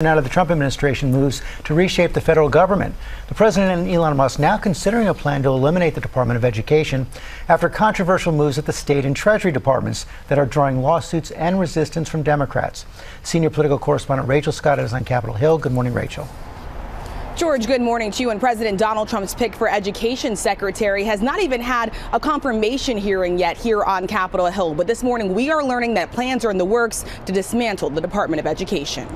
Out of the Trump administration moves to reshape the federal government. The president and Elon Musk now considering a plan to eliminate the Department of Education after controversial moves at the state and Treasury departments that are drawing lawsuits and resistance from Democrats. Senior political correspondent Rachel Scott is on Capitol Hill. Good morning, Rachel. George, good morning to you. And President Donald Trump's pick for Education Secretary has not even had a confirmation hearing yet here on Capitol Hill. But this morning we are learning that plans are in the works to dismantle the Department of Education.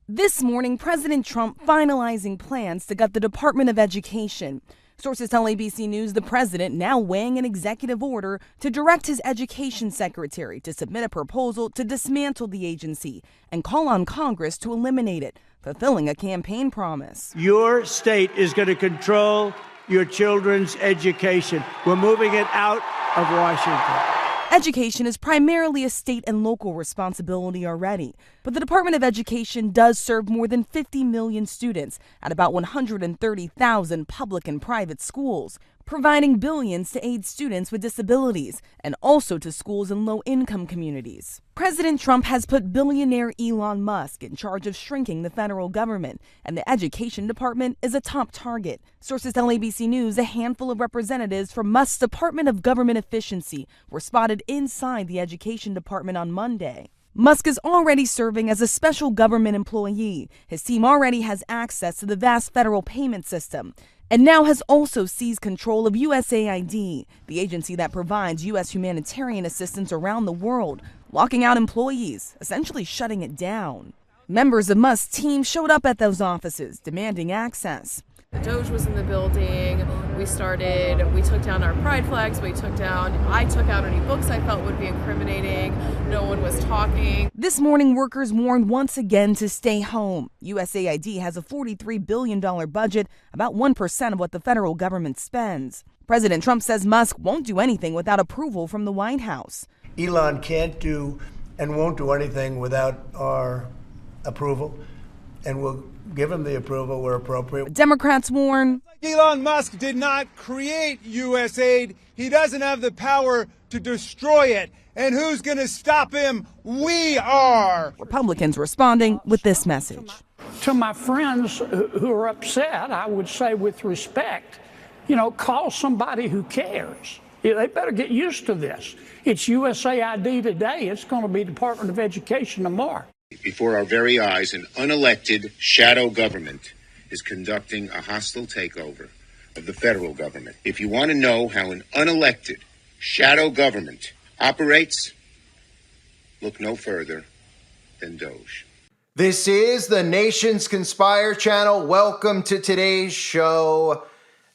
This morning, President Trump finalizing plans to gut the Department of Education. Sources tell ABC News the president now weighing an executive order to direct his education secretary to submit a proposal to dismantle the agency and call on Congress to eliminate it, fulfilling a campaign promise. Your state is going to control your children's education. We're moving it out of Washington. Education is primarily a state and local responsibility already, but the Department of Education does serve more than 50 million students at about 130,000 public and private schools, providing billions to aid students with disabilities and also to schools in low-income communities. President Trump has put billionaire Elon Musk in charge of shrinking the federal government, and the Education Department is a top target. Sources tell ABC News a handful of representatives from Musk's Department of Government Efficiency were spotted inside the Education Department on Monday. Musk is already serving as a special government employee. His team already has access to the vast federal payment system, and now has also seized control of USAID, the agency that provides U.S. humanitarian assistance around the world, locking out employees, essentially shutting it down. Members of Musk's team showed up at those offices, demanding access. The Doge was in the building. We took down our pride flags. I took out any books I felt would be incriminating. No one was talking. This morning, workers warned once again to stay home. USAID has a $43 billion budget, about 1% of what the federal government spends. President Trump says Musk won't do anything without approval from the White House. Elon can't do and won't do anything without our approval, and we'll give him the approval where appropriate. Democrats warn Elon Musk did not create USAID. He doesn't have the power to destroy it. And who's going to stop him? We are. Republicans responding with this message. To my friends who are upset, I would say with respect, call somebody who cares. They better get used to this. It's USAID today. It's going to be Department of Education tomorrow. Before our very eyes, an unelected shadow government is conducting a hostile takeover of the federal government. If you want to know how an unelected shadow government operates, look no further than Doge. This is the Nations Conspire channel. Welcome to today's show.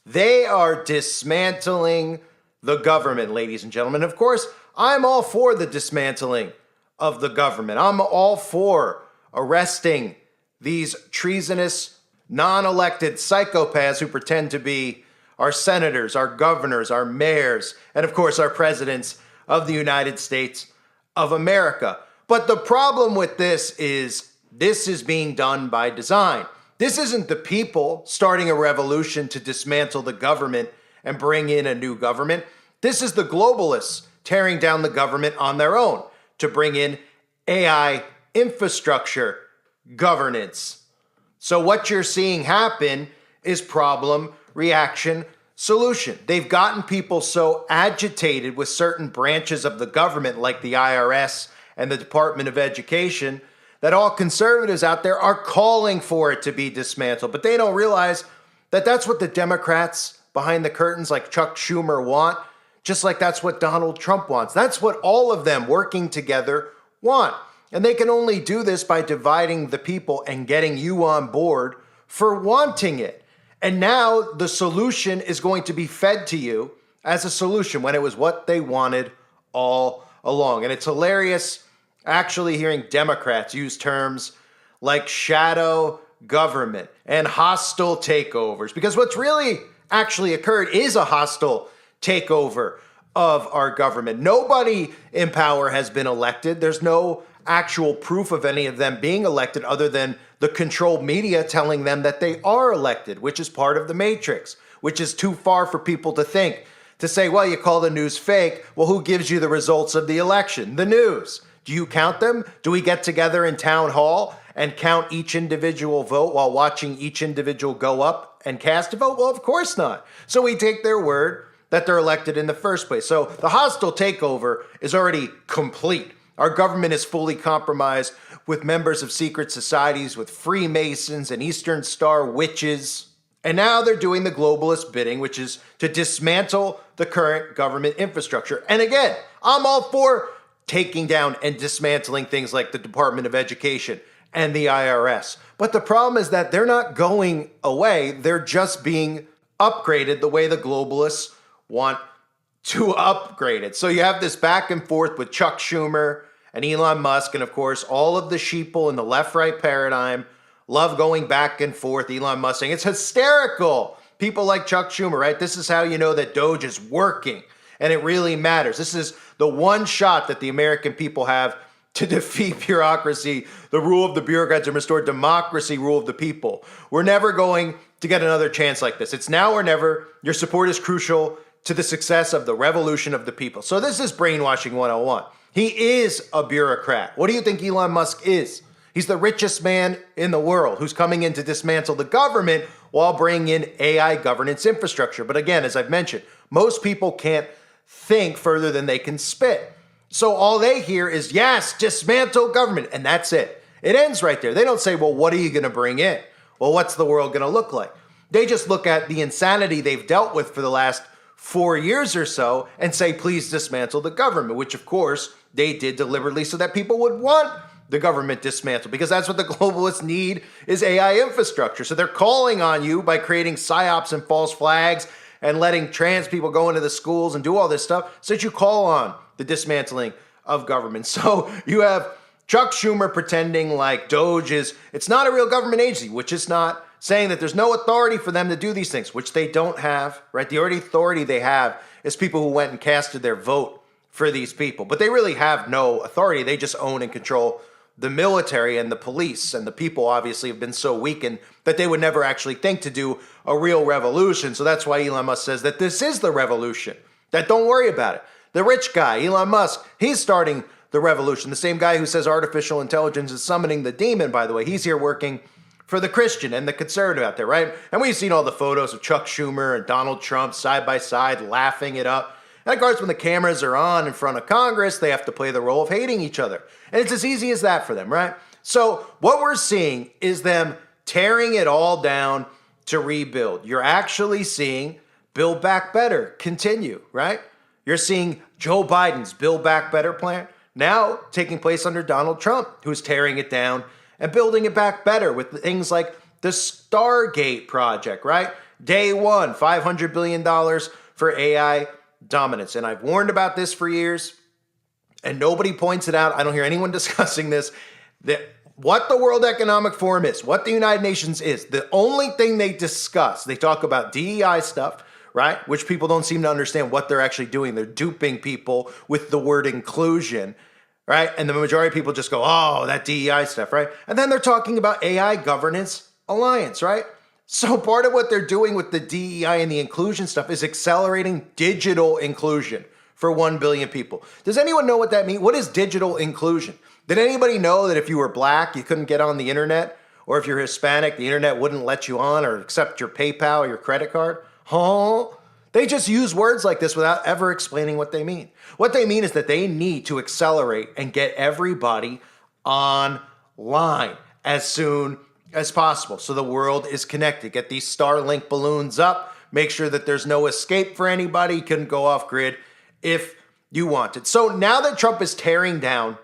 They are dismantling the government, ladies and gentlemen. Of course, I'm all for the dismantling of the government. I'm all for arresting these treasonous, non-elected psychopaths who pretend to be our senators, our governors, our mayors, and of course our presidents of the United States of America. But the problem with this is being done by design. This isn't the people starting a revolution to dismantle the government and bring in a new government. This is the globalists tearing down the government on their own to bring in AI infrastructure governance. So what you're seeing happen is problem, reaction, solution. They've gotten people so agitated with certain branches of the government like the IRS and the Department of Education that all conservatives out there are calling for it to be dismantled. But they don't realize that that's what the Democrats behind the curtains like Chuck Schumer want, just like that's what Donald Trump wants. That's what all of them working together want. And they can only do this by dividing the people and getting you on board for wanting it. And now the solution is going to be fed to you as a solution when it was what they wanted all along. And it's hilarious actually hearing Democrats use terms like shadow government and hostile takeovers, because what's really actually occurred is a hostile takeover of our government. Nobody in power has been elected. There's no actual proof of any of them being elected other than the controlled media telling them that they are elected, which is part of the matrix, which is too far for people to think. To say, well, you call the news fake. Well, who gives you the results of the election? The news. Do you count them? Do we get together in town hall and count each individual vote while watching each individual go up and cast a vote? Well, of course not. So we take their word that they're elected in the first place. So the hostile takeover is already complete. Our government is fully compromised with members of secret societies, with Freemasons and Eastern Star witches. And now they're doing the globalist bidding, which is to dismantle the current government infrastructure. And again, I'm all for taking down and dismantling things like the Department of Education and the IRS. But the problem is that they're not going away. They're just being upgraded the way the globalists want to upgrade it. So you have this back and forth with Chuck Schumer and Elon Musk, and of course, all of the sheeple in the left-right paradigm love going back and forth. Elon Musk saying it's hysterical. People like Chuck Schumer, right? This is how you know that Doge is working and it really matters. This is the one shot that the American people have to defeat bureaucracy, the rule of the bureaucrats, and restore democracy, rule of the people. We're never going to get another chance like this. It's now or never. Your support is crucial to the success of the revolution of the people. So this is brainwashing 101. He is a bureaucrat. What do you think Elon Musk is? He's the richest man in the world who's coming in to dismantle the government while bringing in AI governance infrastructure. But again, as I've mentioned, most people can't think further than they can spit. So all they hear is, yes, dismantle government, and that's it. It ends right there. They don't say, well, what are you going to bring in? Well, what's the world going to look like? They just look at the insanity they've dealt with for the last 4 years or so and say, please dismantle the government, which of course they did deliberately so that people would want the government dismantled, because that's what the globalists need is AI infrastructure. So they're calling on you by creating psyops and false flags and letting trans people go into the schools and do all this stuff so that you call on the dismantling of government. So you have Chuck Schumer pretending like Doge it's not a real government agency, which is not, saying that there's no authority for them to do these things, which they don't have, right? The only authority they have is people who went and casted their vote for these people. But they really have no authority. They just own and control the military and the police, and the people obviously have been so weakened that they would never actually think to do a real revolution. So that's why Elon Musk says that this is the revolution, that don't worry about it. The rich guy, Elon Musk, he's starting the revolution. The same guy who says artificial intelligence is summoning the demon, by the way, he's here working for the Christian and the conservative out there, right? And we've seen all the photos of Chuck Schumer and Donald Trump side by side laughing it up. And of course, when the cameras are on in front of Congress, they have to play the role of hating each other. And it's as easy as that for them, right? So what we're seeing is them tearing it all down to rebuild. You're actually seeing Build Back Better continue, right? You're seeing Joe Biden's Build Back Better plan now taking place under Donald Trump, who's tearing it down and building it back better with things like the Stargate project, right? Day one, $500 billion for AI dominance. And I've warned about this for years, and nobody points it out. I don't hear anyone discussing this. That what the World Economic Forum is, what the United Nations is, the only thing they discuss, they talk about DEI stuff, right? Which people don't seem to understand what they're actually doing. They're duping people with the word inclusion, right? And the majority of people just go, oh, that DEI stuff, right? And then they're talking about AI Governance Alliance, right? So part of what they're doing with the DEI and the inclusion stuff is accelerating digital inclusion for 1 billion people. Does anyone know what that means? What is digital inclusion? Did anybody know that if you were black, you couldn't get on the internet? Or if you're Hispanic, the internet wouldn't let you on or accept your PayPal or your credit card? Huh? They just use words like this without ever explaining what they mean. What they mean is that they need to accelerate and get everybody online as soon as possible so the world is connected. Get these Starlink balloons up. Make sure that there's no escape for anybody. You couldn't go off grid if you wanted. So now that Trump is tearing down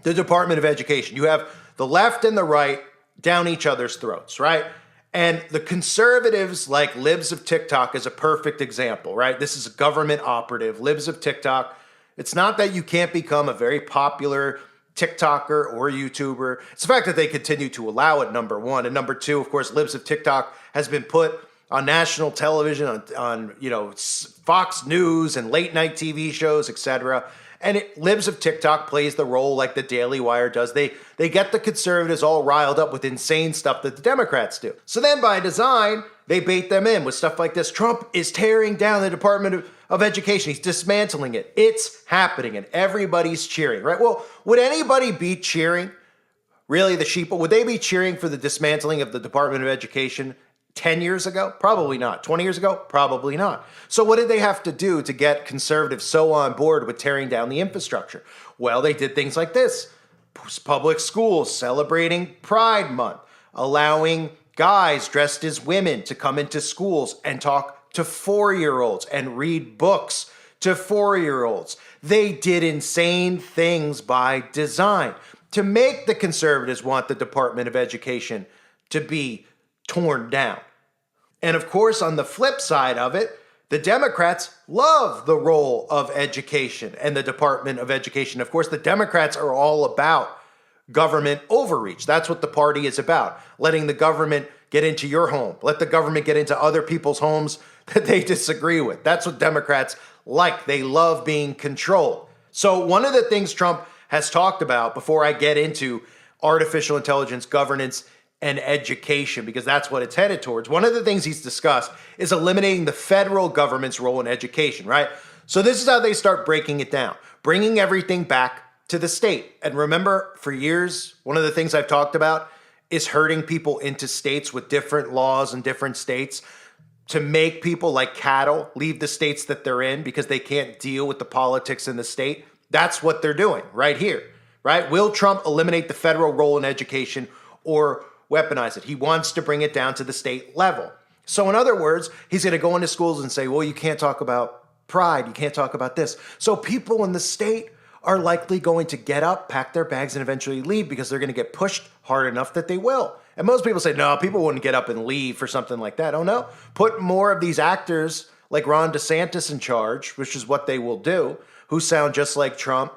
the Department of Education, you have the left and the right down each other's throats, right? And the conservatives, like Libs of TikTok, is a perfect example, right? This is a government operative, Libs of TikTok. It's not that you can't become a very popular TikToker or YouTuber. It's the fact that they continue to allow it, number one. And number two, of course, Libs of TikTok has been put on national television, on Fox News and late night TV shows, etc. And Libs of TikTok plays the role like the Daily Wire does. They get the conservatives all riled up with insane stuff that the Democrats do. So then by design, they bait them in with stuff like this. Trump is tearing down the Department of Education. He's dismantling it. It's happening and everybody's cheering, right? Well, would anybody be cheering, really the sheeple, would they be cheering for the dismantling of the Department of Education 10 years ago? Probably not. 20 years ago? Probably not. So what did they have to do to get conservatives so on board with tearing down the infrastructure? Well, they did things like this. Public schools celebrating Pride Month, allowing guys dressed as women to come into schools and talk to 4-year-olds and read books to 4-year-olds. They did insane things by design to make the conservatives want the Department of Education to be torn down. And of course, on the flip side of it, the Democrats love the role of education and the Department of Education. Of course, the Democrats are all about government overreach. That's what the party is about. Letting the government get into your home. Let the government get into other people's homes that they disagree with. That's what Democrats like. They love being controlled. So one of the things Trump has talked about, before I get into artificial intelligence, governance, and education, because that's what it's headed towards, one of the things he's discussed is eliminating the federal government's role in education, right? So this is how they start breaking it down, bringing everything back to the state. And remember, for years, one of the things I've talked about is herding people into states with different laws in different states to make people like cattle leave the states that they're in because they can't deal with the politics in the state. That's what they're doing right here, right? Will Trump eliminate the federal role in education or weaponize it? He wants to bring it down to the state level. So in other words, he's going to go into schools and say, well, you can't talk about pride. You can't talk about this. So people in the state are likely going to get up, pack their bags, and eventually leave because they're going to get pushed hard enough that they will. And most people say, no, people wouldn't get up and leave for something like that. Oh, no. Put more of these actors like Ron DeSantis in charge, which is what they will do, who sound just like Trump,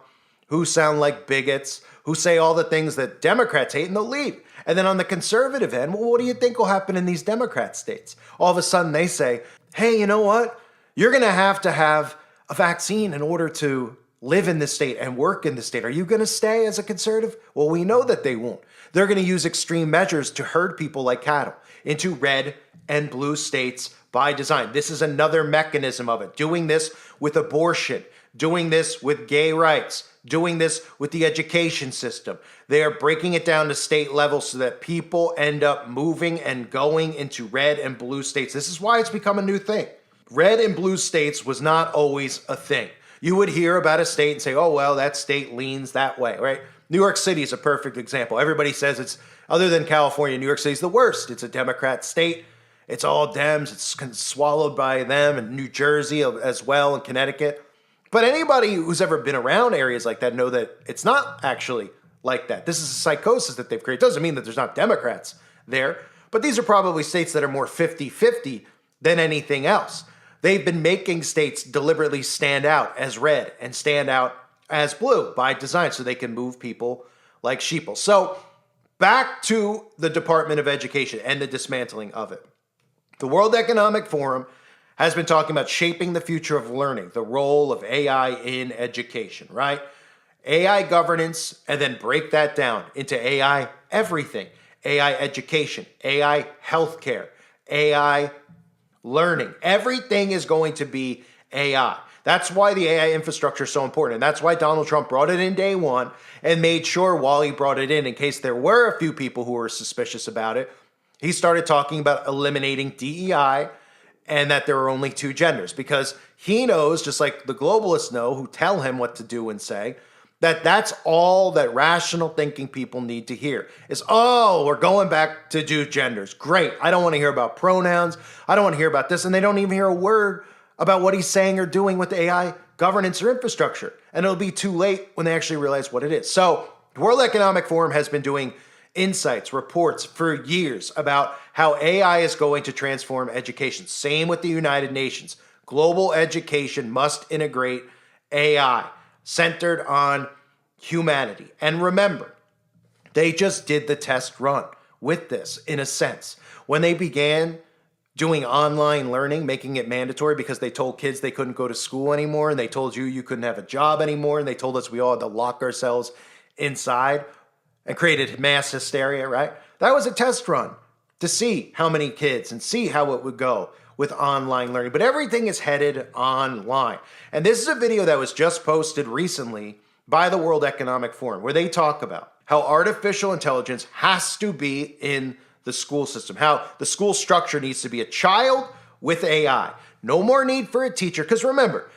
who sound like bigots, who say all the things that Democrats hate, and they'll leave. And then on the conservative end, well, what do you think will happen in these Democrat states? All of a sudden they say, hey, you know what? You're going to have a vaccine in order to live in this state and work in the state. Are you going to stay as a conservative? Well, we know that they won't. They're going to use extreme measures to herd people like cattle into red and blue states by design. This is another mechanism of it. Doing this with abortion, doing this with gay rights, doing this with the education system. They are breaking it down to state level so that people end up moving and going into red and blue states. This is why it's become a new thing. Red and blue states was not always a thing. You would hear about a state and say, oh, well, that state leans that way, right? New York City is a perfect example. Everybody says it's, other than California, New York City is the worst. It's a Democrat state. It's all Dems. It's swallowed by them, and New Jersey as well, and Connecticut. But anybody who's ever been around areas like that know that it's not actually like that. This is a psychosis that they've created. Doesn't mean that there's not Democrats there, but these are probably states that are more 50-50 than anything else. They've been making states deliberately stand out as red and stand out as blue by design so they can move people like sheeple. So back to the Department of Education and the dismantling of it. The World Economic Forum has been talking about shaping the future of learning, the role of AI in education, right? AI governance, and then break that down into AI everything. AI education, AI healthcare, AI learning. Everything is going to be AI. That's why the AI infrastructure is so important. And that's why Donald Trump brought it in day one and made sure while he brought it in case there were a few people who were suspicious about it, he started talking about eliminating DEI and that there are only two genders, because he knows, just like the globalists know, who tell him what to do and say, that that's all that rational thinking people need to hear is, oh, we're going back to two genders. Great. I don't want to hear about pronouns. I don't want to hear about this. And they don't even hear a word about what he's saying or doing with AI governance or infrastructure. And it'll be too late when they actually realize what it is. So the World Economic Forum has been doing insights, reports for years about how AI is going to transform education. Same with the United Nations. Global education must integrate AI centered on humanity. And remember, they just did the test run with this in a sense. When they began doing online learning, making it mandatory because they told kids they couldn't go to school anymore, and they told you couldn't have a job anymore, and they told us we all had to lock ourselves inside and created mass hysteria, right? That was a test run to see how many kids and see how it would go. with online learning, but everything is headed online. And this is a video that was just posted recently by the World Economic Forum, where they talk about how artificial intelligence has to be in the school system, how the school structure needs to be a child with AI. No more need for a teacher, because remember,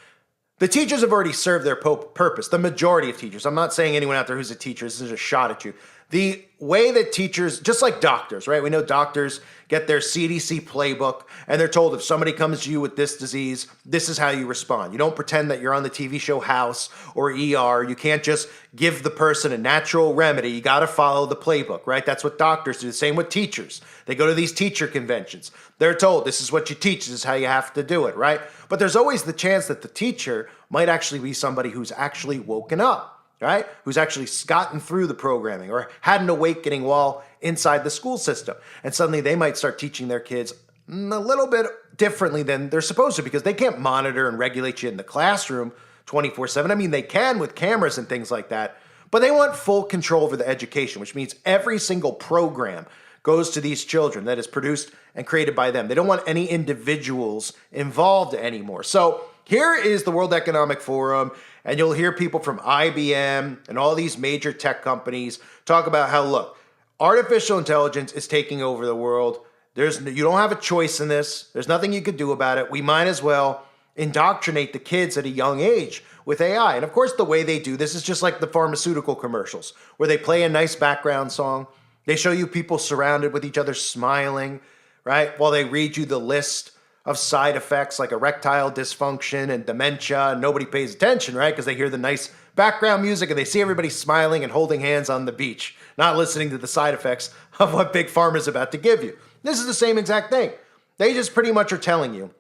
the teachers have already served their purpose, the majority of teachers. I'm not saying anyone out there who's a teacher, this is a shot at you. The way that teachers, just like doctors, right? We know doctors get their CDC playbook and they're told if somebody comes to you with this disease, this is how you respond. You don't pretend that you're on the TV show House or ER. You can't just give the person a natural remedy. You got to follow the playbook, right? That's what doctors do. The same with teachers. They go to these teacher conventions. They're told this is what you teach, this is how you have to do it, right? But there's always the chance that the teacher might actually be somebody who's actually woken up, right? Who's actually gotten through the programming or had an awakening while inside the school system. And suddenly they might start teaching their kids a little bit differently than they're supposed to, because they can't monitor and regulate you in the classroom 24/7. I mean, they can with cameras and things like that, but they want full control over the education, which means every single program goes to these children that is produced and created by them. They don't want any individuals involved anymore. So here is the World Economic Forum, and you'll hear people from IBM and all these major tech companies talk about how, look, artificial intelligence is taking over the world. You don't have a choice in this. There's nothing you could do about it. We might as well indoctrinate the kids at a young age with AI. And of course, the way they do this is just like the pharmaceutical commercials, where they play a nice background song. They show you people surrounded with each other smiling, right? While they read you the list of side effects like erectile dysfunction and dementia, and nobody pays attention, right? Because they hear the nice background music and they see everybody smiling and holding hands on the beach, not listening to the side effects of what Big Pharma's about to give you. This is the same exact thing. They just pretty much are telling you,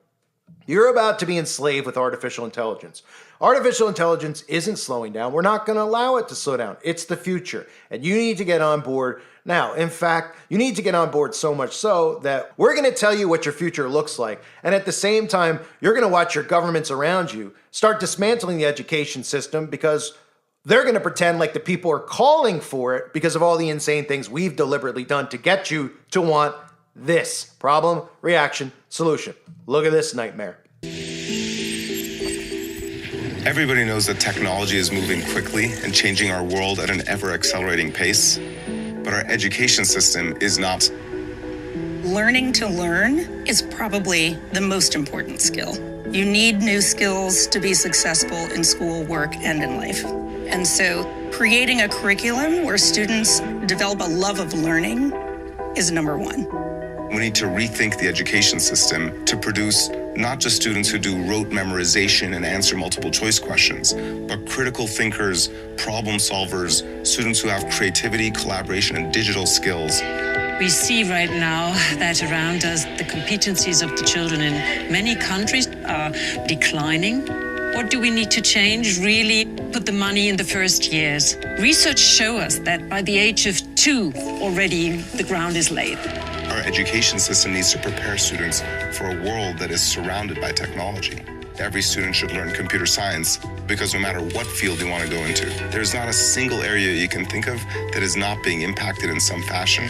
you're about to be enslaved with artificial intelligence. Artificial intelligence isn't slowing down. We're not going to allow it to slow down. It's the future. And you need to get on board now. In fact, you need to get on board so much so that we're going to tell you what your future looks like. And at the same time, you're going to watch your governments around you start dismantling the education system, because they're going to pretend like the people are calling for it because of all the insane things we've deliberately done to get you to want this. Problem, reaction, solution. Look at this nightmare. Everybody knows that technology is moving quickly and changing our world at an ever-accelerating pace, but our education system is not. Learning to learn is probably the most important skill. You need new skills to be successful in school, work, and in life. And so creating a curriculum where students develop a love of learning is number one. We need to rethink the education system to produce not just students who do rote memorization and answer multiple choice questions, but critical thinkers, problem solvers, students who have creativity, collaboration, and digital skills. We see right now that around us, the competencies of the children in many countries are declining. What do we need to change? Really put the money in the first years. Research shows us that by the age of 2, already the ground is laid. Our education system needs to prepare students for a world that is surrounded by technology. Every student should learn computer science, because no matter what field you want to go into, there's not a single area you can think of that is not being impacted in some fashion.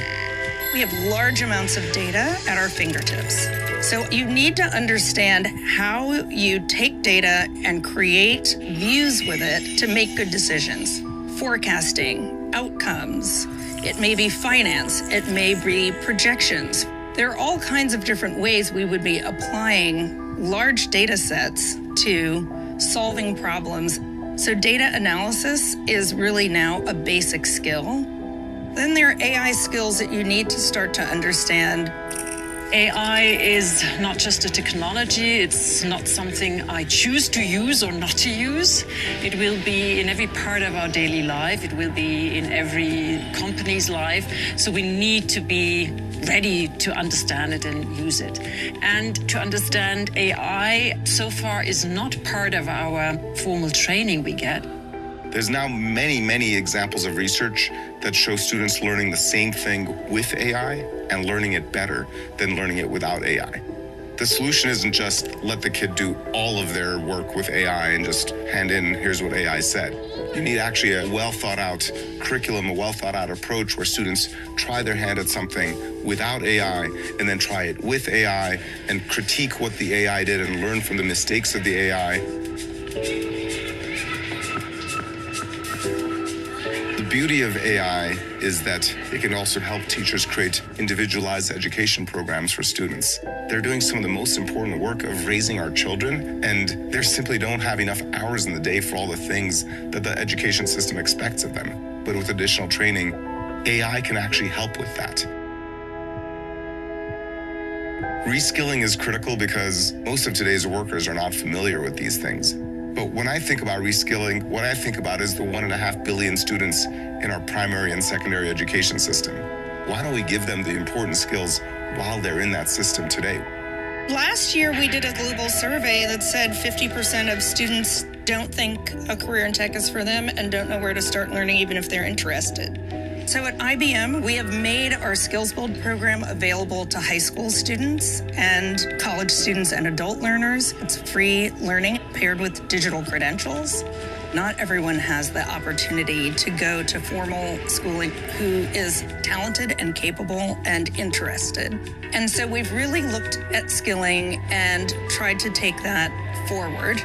We have large amounts of data at our fingertips. So you need to understand how you take data and create views with it to make good decisions. Forecasting, outcomes. It may be finance, it may be projections. There are all kinds of different ways we would be applying large data sets to solving problems. So data analysis is really now a basic skill. Then there are AI skills that you need to start to understand. AI is not just a technology, it's not something I choose to use or not to use. It will be in every part of our daily life, it will be in every company's life, so we need to be ready to understand it and use it. And to understand AI so far is not part of our formal training we get. There's now many, many examples of research that show students learning the same thing with AI and learning it better than learning it without AI. The solution isn't just let the kid do all of their work with AI and just hand in, here's what AI said. You need actually a well thought out curriculum, a well thought out approach where students try their hand at something without AI and then try it with AI and critique what the AI did and learn from the mistakes of the AI. The beauty of AI is that it can also help teachers create individualized education programs for students. They're doing some of the most important work of raising our children, and they simply don't have enough hours in the day for all the things that the education system expects of them. But with additional training, AI can actually help with that. Reskilling is critical because most of today's workers are not familiar with these things. But when I think about reskilling, what I think about is the 1.5 billion students in our primary and secondary education system. Why don't we give them the important skills while they're in that system today? Last year, we did a global survey that said 50% of students don't think a career in tech is for them and don't know where to start learning, even if they're interested. So at IBM, we have made our Skills Build program available to high school students and college students and adult learners. It's free learning paired with digital credentials. Not everyone has the opportunity to go to formal schooling who is talented and capable and interested. And so we've really looked at skilling and tried to take that forward.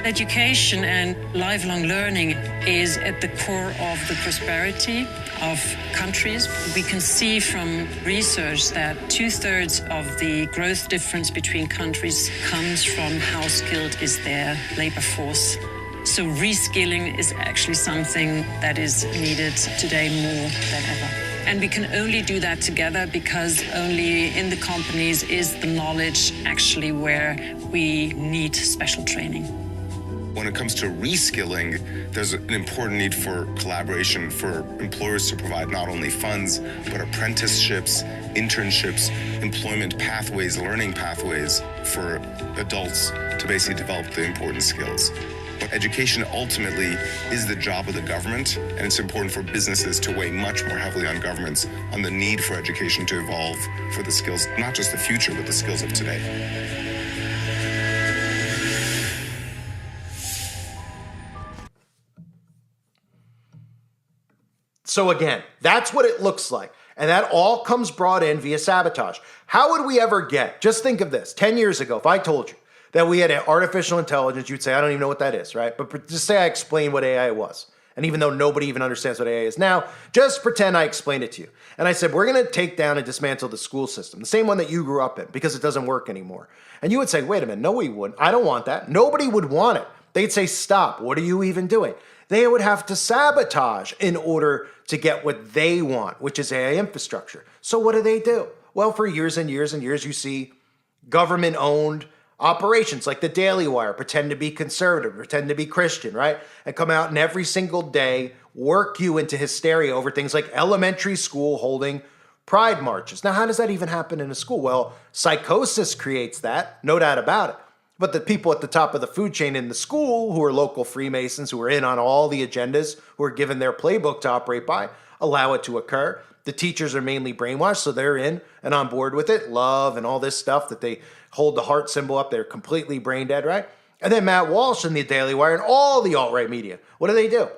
Education and lifelong learning is at the core of the prosperity of countries. We can see from research that 2/3 of the growth difference between countries comes from how skilled is their labor force. So reskilling is actually something that is needed today more than ever. And we can only do that together because only in the companies is the knowledge actually where we need special training. When it comes to reskilling, there's an important need for collaboration for employers to provide not only funds, but apprenticeships, internships, employment pathways, learning pathways for adults to basically develop the important skills. But education ultimately is the job of the government, and it's important for businesses to weigh much more heavily on governments on the need for education to evolve for the skills, not just the future, but the skills of today. So again, that's what it looks like. And that all comes brought in via sabotage. How would we ever get, just think of this, 10 years ago, if I told you that we had artificial intelligence, you'd say, I don't even know what that is, right? But just say I explained what AI was. And even though nobody even understands what AI is now, just pretend I explained it to you. And I said, we're going to take down and dismantle the school system, the same one that you grew up in, because it doesn't work anymore. And you would say, wait a minute, no, we wouldn't. I don't want that. Nobody would want it. They'd say, stop. What are you even doing? They would have to sabotage in order to get what they want, which is AI infrastructure. So what do? Well, for years and years and years, you see government-owned operations like the Daily Wire pretend to be conservative, pretend to be Christian, right? And come out and every single day work you into hysteria over things like elementary school holding pride marches. Now, how does that even happen in a school? Well, psychosis creates that, no doubt about it. But the people at the top of the food chain in the school, who are local Freemasons, who are in on all the agendas, who are given their playbook to operate by, allow it to occur. The teachers are mainly brainwashed, so they're in and on board with it. Love and all this stuff that they hold the heart symbol up. They're completely brain dead, right? And then Matt Walsh and the Daily Wire and all the alt-right media, what do?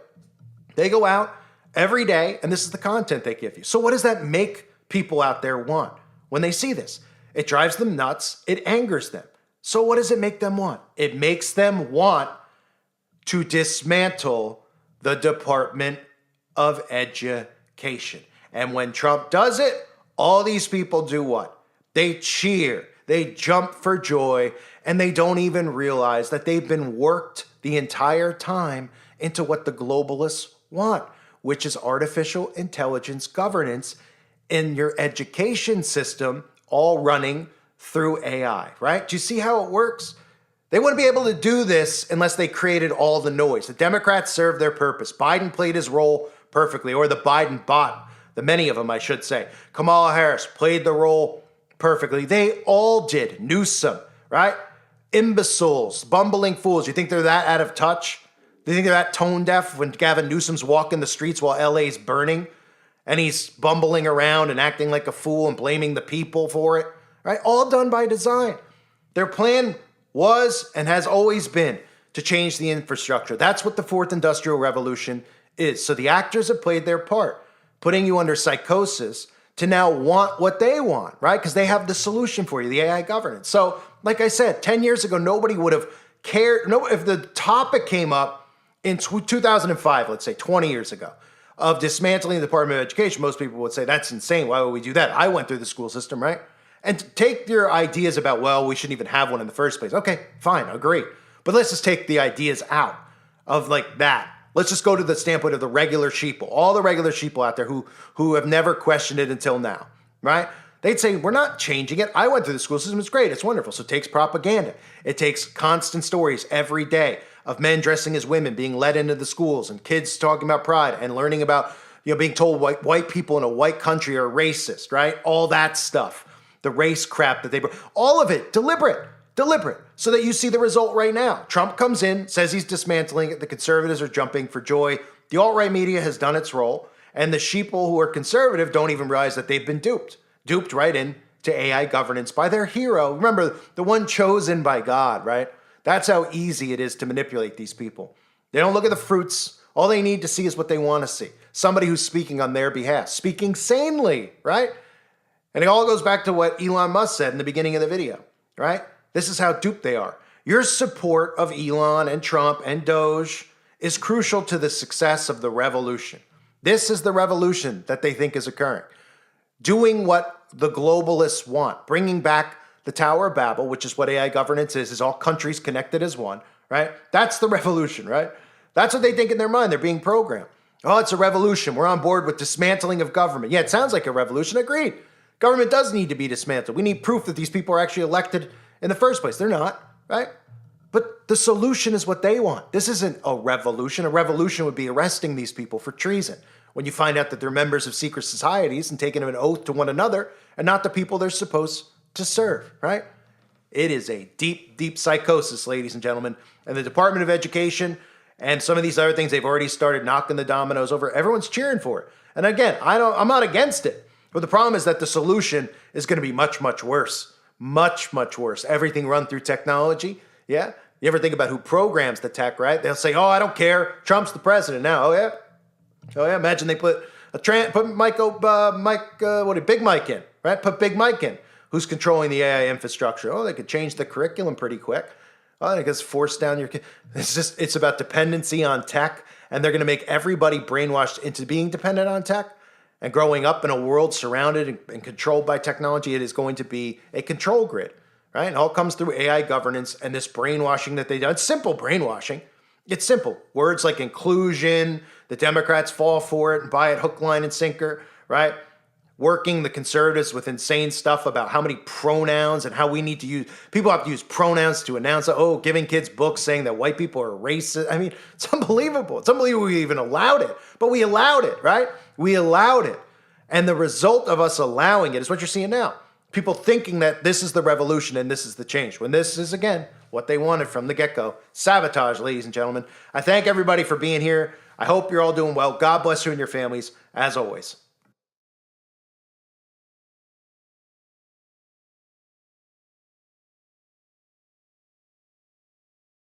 They go out every day, and this is the content they give you. So what does that make people out there want when they see this? It drives them nuts. It angers them. So what does it make them want? It makes them want to dismantle the Department of Education. And when Trump does it, all these people do what? They cheer, they jump for joy, and they don't even realize that they've been worked the entire time into what the globalists want, which is artificial intelligence governance in your education system, all running through AI, right? Do you see how it works? They wouldn't be able to do this unless they created all the noise. The Democrats served their purpose. Biden played his role perfectly, or the Biden bot, the many of them, I should say. Kamala Harris played the role perfectly. They all did. Newsom, right? Imbeciles, bumbling fools. You think they're that out of touch? Do you think they're that tone deaf when Gavin Newsom's walking the streets while LA's burning and he's bumbling around and acting like a fool and blaming the people for it? Right? All done by design. Their plan was and has always been to change the infrastructure. That's what the fourth industrial revolution is. So the actors have played their part, putting you under psychosis to now want what they want, right? Because they have the solution for you, the AI governance. So, like I said, 10 years ago, nobody would have cared. No, if the topic came up in 2005, let's say 20 years ago, of dismantling the Department of Education, most people would say, that's insane. Why would we do that? I went through the school system, right? And take your ideas about, well, we shouldn't even have one in the first place. Okay, fine, agree. But let's just take the ideas out of like that. Let's just go to the standpoint of the regular sheeple, all the regular sheeple out there who have never questioned it until now, right? They'd say, we're not changing it. I went through the school system. It's great. It's wonderful. So it takes propaganda. It takes constant stories every day of men dressing as women being led into the schools and kids talking about pride and learning about, being told white people in a white country are racist, right? All that stuff, the race crap that they bring, all of it, deliberate, so that you see the result right now. Trump comes in, says he's dismantling it. The conservatives are jumping for joy. The alt-right media has done its role. And the sheeple who are conservative don't even realize that they've been duped right in to AI governance by their hero. Remember, the one chosen by God, right? That's how easy it is to manipulate these people. They don't look at the fruits. All they need to see is what they want to see. Somebody who's speaking on their behalf, speaking sanely, right? And it all goes back to what Elon Musk said in the beginning of the video, right? This is how duped they are. Your support of Elon and Trump and Doge is crucial to the success of the revolution. This is the revolution that they think is occurring. Doing what the globalists want, bringing back the Tower of Babel, which is what AI governance is all countries connected as one, right? That's the revolution, right? That's what they think in their mind. They're being programmed. Oh, it's a revolution. We're on board with dismantling of government. Yeah, it sounds like a revolution. Agreed. Government does need to be dismantled. We need proof that these people are actually elected in the first place. They're not, right? But the solution is what they want. This isn't a revolution. A revolution would be arresting these people for treason when you find out that they're members of secret societies and taking an oath to one another and not the people they're supposed to serve, right? It is a deep, deep psychosis, ladies and gentlemen. And the Department of Education and some of these other things, they've already started knocking the dominoes over. Everyone's cheering for it. And again, I'm not against it. But the problem is that the solution is going to be much, much worse. Much, much worse. Everything run through technology. Yeah? You ever think about who programs the tech, right? They'll say, oh, I don't care. Trump's the president now. Oh, yeah? Oh, yeah. Imagine they put Big Mike in, right? Put Big Mike in. Who's controlling the AI infrastructure? Oh, they could change the curriculum pretty quick. Oh, they just force down your kid. It's about dependency on tech. And they're going to make everybody brainwashed into being dependent on tech. And growing up in a world surrounded and controlled by technology, it is going to be a control grid, right? It all comes through AI governance and this brainwashing that they do. It's simple brainwashing. It's simple. Words like inclusion, the Democrats fall for it and buy it hook, line, and sinker, right? Working the conservatives with insane stuff about how many pronouns and how we need to use, people have to use pronouns to announce, giving kids books saying that white people are racist. I mean, it's unbelievable. It's unbelievable we even allowed it, but we allowed it, right? We allowed it. And the result of us allowing it is what you're seeing now. People thinking that this is the revolution and this is the change, when this is, again, what they wanted from the get-go. Sabotage, ladies and gentlemen. I thank everybody for being here. I hope you're all doing well. God bless you and your families, as always.